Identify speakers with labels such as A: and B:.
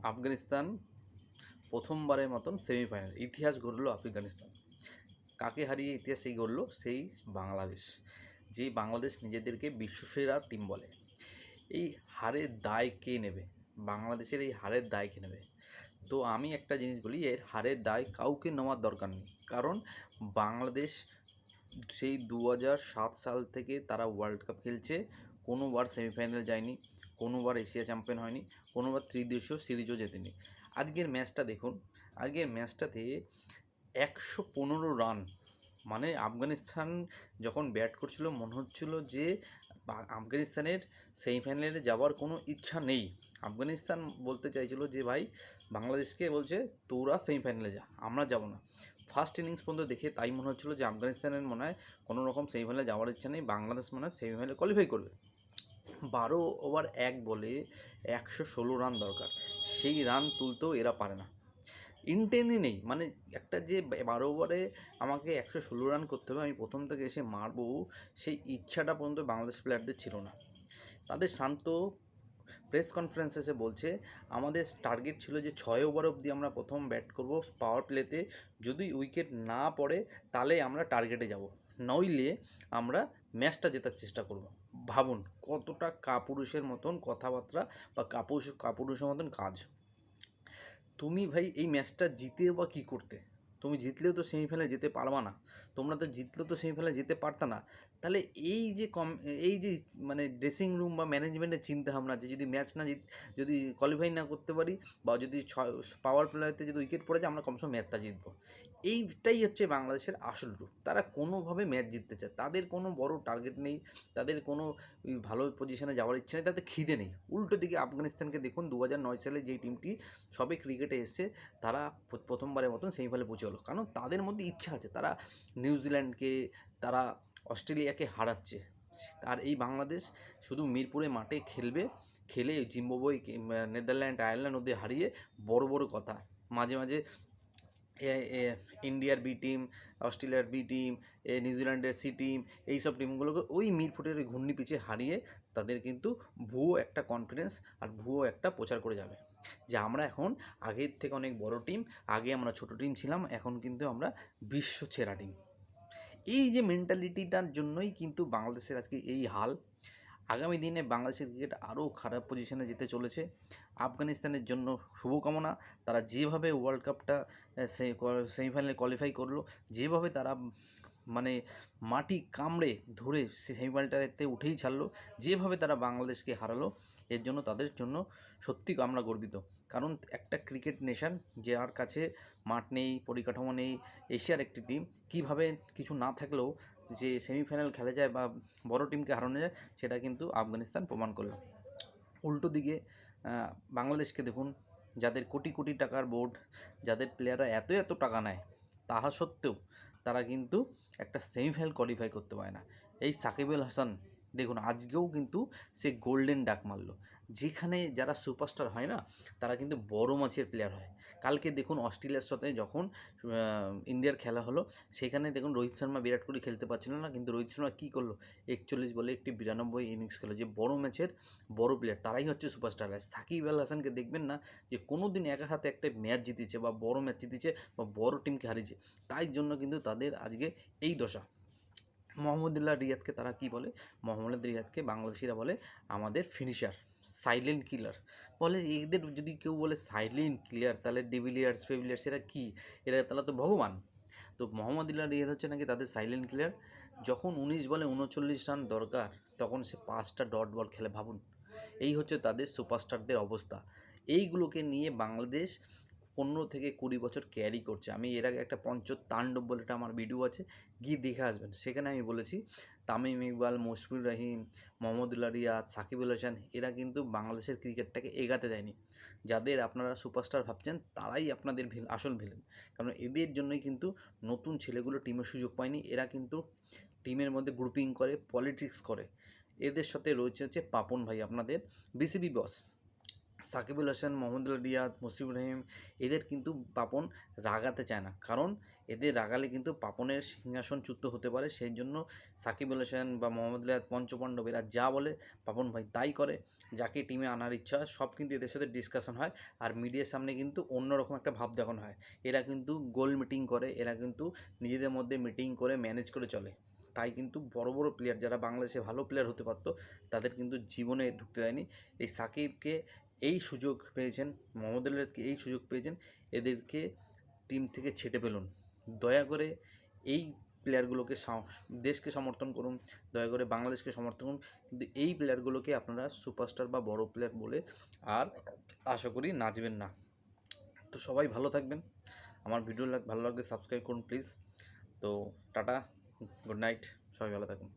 A: আফগানিস্তান প্রথমবারের মতন সেমিফাইনাল ইতিহাস গড়ল আফগানিস্তান। কাকে হারিয়ে ইতিহাস সেই গড়ল? সেই বাংলাদেশ। যে বাংলাদেশ নিজেদেরকে বিশ্বসেরা টিম বলে। এই হারের দায় কে নেবে? বাংলাদেশের এই হারের দায় কে নেবে? তো আমি একটা জিনিস বলি, এর হারের দায় কাউকে নেওয়ার দরকার নেই। কারণ বাংলাদেশ সেই 2007 সাল থেকে তারা ওয়ার্ল্ড কাপ খেলছে, কোনোবার সেমিফাইনাল যায়নি, কোনোবার এশিয়া চ্যাম্পিয়ন হয়নি, কোনোবার ত্রিদেশীয় সিরিজও জেতেনি। আজকের ম্যাচটা দেখুন, আজকের ম্যাচটাতে 115 রান, মানে আফগানিস্তান যখন ব্যাট করছিল মনে হচ্ছিল যে আফগানিস্তানের সেমিফাইনালে যাওয়ার কোনো ইচ্ছা নেই। আফগানিস্তান বলতে চাইছিল যে ভাই, বাংলাদেশকে বলছে তোরা সেমিফাইনালে যা, আমরা যাব না। ফার্স্ট ইনিংস পর্যন্ত দেখে তাই মনে হচ্ছিলো যে আফগানিস্তানের মনে হয় কোনো রকম সেমিফাইনালে যাওয়ার ইচ্ছা নেই, বাংলাদেশ মনে হয় সেমিফাইনালে কোয়ালিফাই করবে। 12 ওভার 1 বলে 116 রান দরকার, সেই রান তুলতেও এরা পারে না। ইন্টেনই নেই, মানে একটা যে 12 ওভারে আমাকে 116 রান করতে হবে, আমি প্রথম থেকে এসে মারবো, সেই ইচ্ছাটা পর্যন্ত বাংলাদেশ প্লেয়ারদের ছিল না। তাদের শান্ত প্রেস কনফারেন্সে এসে বলছে আমাদের টার্গেট ছিল যে 6 ওভার অবধি আমরা প্রথম ব্যাট করব পাওয়ার প্লেতে, যদি উইকেট না পড়ে তাহলে আমরা টার্গেটে যাব, নইলে আমরা ম্যাচটা জেতার চেষ্টা করব। ভাবুন কতটা কাপুরুষের মতন কথাবার্তা বা কাপুরুষের মতন কাজ। তুমি ভাই এই ম্যাচটা জিতেও বা কী করতে? তুমি জিতলেও তো সেমিফাইনালে যেতে পারবা না, তোমরা তো জিতলেও তো সেমিফাইনালে যেতে পারতা না। তাহলে এই যে মানে ড্রেসিং রুম বা ম্যানেজমেন্টের চিন্তাভাবনা, যে যদি ম্যাচ না যদি কোয়ালিফাই না করতে পারি, বা যদি পাওয়ার প্লেতে যদি উইকেট পড়ে যায়, আমরা কমসে কম ম্যাচটা জিতবো। এইটাই হচ্ছে বাংলাদেশের আসল রূপ। তারা কোনোভাবে ম্যাচ জিততে চায়, তাদের কোনো বড় টার্গেট নেই, তাদের কোনো ভালো পজিশনে যাওয়ার ইচ্ছে নেই, তাদের খিদে নেই। উল্টো দিকে আফগানিস্তানকে দেখুন, 2009 সালে যেই টিমটি সবে ক্রিকেটে এসছে, তারা প্রথমবারের মতন সেমিফাইনালে পৌঁছে গেলো, কারণ তাদের মধ্যে ইচ্ছা আছে, তারা নিউজিল্যান্ডকে, তারা অস্ট্রেলিয়াকে হারাচ্ছে। আর এই বাংলাদেশ শুধু মিরপুরে মাঠে খেলবে, খেলে জিম্বাবুয়ে, নেদারল্যান্ড, আয়ারল্যান্ড ওদের হারিয়ে বড় বড় কথা, মাঝে মাঝে ইন্ডিয়ার বি টিম, অস্ট্রেলিয়ার বি টিম, নিউজিল্যান্ডের সি টিম, এইসব টিমগুলোকে ওই মিরপুরের ঘূর্ণি পিছে হারিয়ে তাদের কিন্তু ভুয়ো একটা কনফিডেন্স আর ভুয়ো একটা প্রচার করে যাবে যে আমরা এখন আগের থেকে অনেক বড় টিম, আগে আমরা ছোট টিম ছিলাম, এখন কিন্তু আমরা বিশ্ব সেরা টিম। এই যে মেন্টালিটিটার জন্যই কিন্তু বাংলাদেশের আজকে এই হাল। আগামী দিনে বাংলাদেশের ক্রিকেট আরও খারাপ পজিশনে যেতে চলেছে। আফগানিস্তানের জন্য শুভকামনা। তারা যেভাবে ওয়ার্ল্ড কাপটা সেমিফাইনালে কোয়ালিফাই করলো, যেভাবে তারা মানে মাটি কামড়ে ধরে সেমিফাইনালটাতে উঠেই ছাড়লো, যেভাবে তারা বাংলাদেশকে হারালো, এর জন্য তাদের জন্য সত্যি আমরা গর্বিত। কারণ একটা ক্রিকেট নেশন, যার কাছে মাঠ নেই, পরিকাঠামো নেই, এশিয়ার একটি টিম কীভাবে কিছু না থাকলেও যে সেমিফাইনাল খেলা যায় বা বড় টিমকে হারানো যায়, সেটা কিন্তু আফগানিস্তান প্রমাণ করলো। উল্টো দিকে বাংলাদেশকে দেখুন, যাদের কোটি কোটি টাকার বোর্ড, যাদের প্লেয়াররা এত এত টাকা নেয়, তাহা সত্ত্বেও তারা কিন্তু একটা সেমিফাইনাল কোয়ালিফাই করতে পারে না। এই সাকিব আল হাসান দেখুন, আজকেও কিন্তু সে গোল্ডেন ডাক মারলো। যেখানে যারা সুপারস্টার হয় না, তারা কিন্তু বড় মাছের প্লেয়ার হয়। কালকে দেখুন অস্ট্রেলিয়ার সাথে যখন ইন্ডিয়ার খেলা হলো, সেখানে দেখুন রোহিত শর্মা, বিরাট কোহলি খেলতে পারছিল না, কিন্তু রোহিত শর্মা কী করলো, 41 বলে একটি 92 ইনিংস খেলো। যে বড় ম্যাচের বড় প্লেয়ার, তারাই হচ্ছে সুপারস্টার। আর সাকিব আল হাসানকে দেখবেন না যে কোনো দিন একা হাতে একটা ম্যাচ জিতেছে বা বড় ম্যাচ জিতেছে বা বড় টিমকে হারিয়েছে, তাই জন্য কিন্তু তাদের আজকে এই দশা। মোহাম্মদুল্লাহ রিয়াদকে তারা কি বলে? মোহাম্মদ রিয়াদকে বাংলাদেশিরা বলে আমাদের ফিনিশার, সাইলেন্ট কিলার বলে। এদের যদি কেউ বলে সাইলেন্ট কিলার, তাহলে ফেভিলিয়ার্স এরা কী? এরা তাহলে তো ভগবান। তো মোহাম্মদুল্লাহ রিয়াদ হচ্ছে নাকি তাদের সাইলেন্ট কিলার। যখন 19 বলে 39 রান দরকার, তখন সে 5টা ডট বল খেলে। ভাবুন, এই হচ্ছে তাদের সুপারস্টারদের অবস্থা। এইগুলোকে নিয়ে বাংলাদেশ 15 থেকে 20 বছর ক্যারি করছে। আমি এর আগে একটা পঞ্চতাণ্ডব বলে একটা আমার ভিডিও আছে, গিয়ে দেখে আসবেন। সেখানে আমি বলেছি তামিম ইকবাল, মুশফিকুর রহিম, মোহাম্মদুল্লাহ রিয়াদ, সাকিবুল হাসান, এরা কিন্তু বাংলাদেশের ক্রিকেটটাকে এগাতে দেয়নি। যাদের আপনারা সুপারস্টার ভাবছেন, তারাই আপনাদের আসল ভিলেন। কারণ এদের জন্যই কিন্তু নতুন ছেলেগুলো টিমের সুযোগ পায়নি। এরা কিন্তু টিমের মধ্যে গ্রুপিং করে, পলিটিক্স করে। এদের সাথে রয়েছে হচ্ছে পাপন ভাই, আপনাদের বিসিবি বস। সাকিবুল হাসান, মোহাম্মদুল্লাহ রিয়াদ, মুশফিকুর রহিম এদের কিন্তু পাপন রাগাতে চায় না, কারণ এদের রাগালে কিন্তু পাপনের সিংহাসনচ্যুত হতে পারে। সেই জন্য সাকিবুল হাসান বা মোহাম্মদ রিয়াদ, পঞ্চপাণ্ডব এরা যা বলে পাপন ভাই তাই করে। যাকে টিমে আনার ইচ্ছা হয় সব কিন্তু এদের সাথে ডিসকাশন হয়, আর মিডিয়ার সামনে কিন্তু অন্যরকম একটা ভাব দেখানো হয়। এরা কিন্তু গোল মিটিং করে, এরা কিন্তু নিজেদের মধ্যে মিটিং করে ম্যানেজ করে চলে। তাই কিন্তু বড় বড় প্লেয়ার যারা বাংলাদেশে ভালো প্লেয়ার হতে পারতো তাদের কিন্তু জীবনে ঢুকতে দেয়নি। এই সাকিবকে এই সুযোগ পেয়েছেন, মোহাম্মদ আলীকে এই সুযোগ পেয়েছেন, এদেরকে টিম থেকে ছেঁটে ফেলুন। দয়া করে এই প্লেয়ারগুলোকে দেশকে সমর্থন করুন, দয়া করে বাংলাদেশকে সমর্থন করুন, কিন্তু এই প্লেয়ারগুলোকে আপনারা সুপারস্টার বা বড় প্লেয়ার বলে আর আশা করি নাচবেন না। তো সবাই ভালো থাকবেন, আমার ভিডিও ভালো লাগলে সাবস্ক্রাইব করুন প্লিজ। তো টাটা, গুড নাইট, সবাই ভালো থাকুন।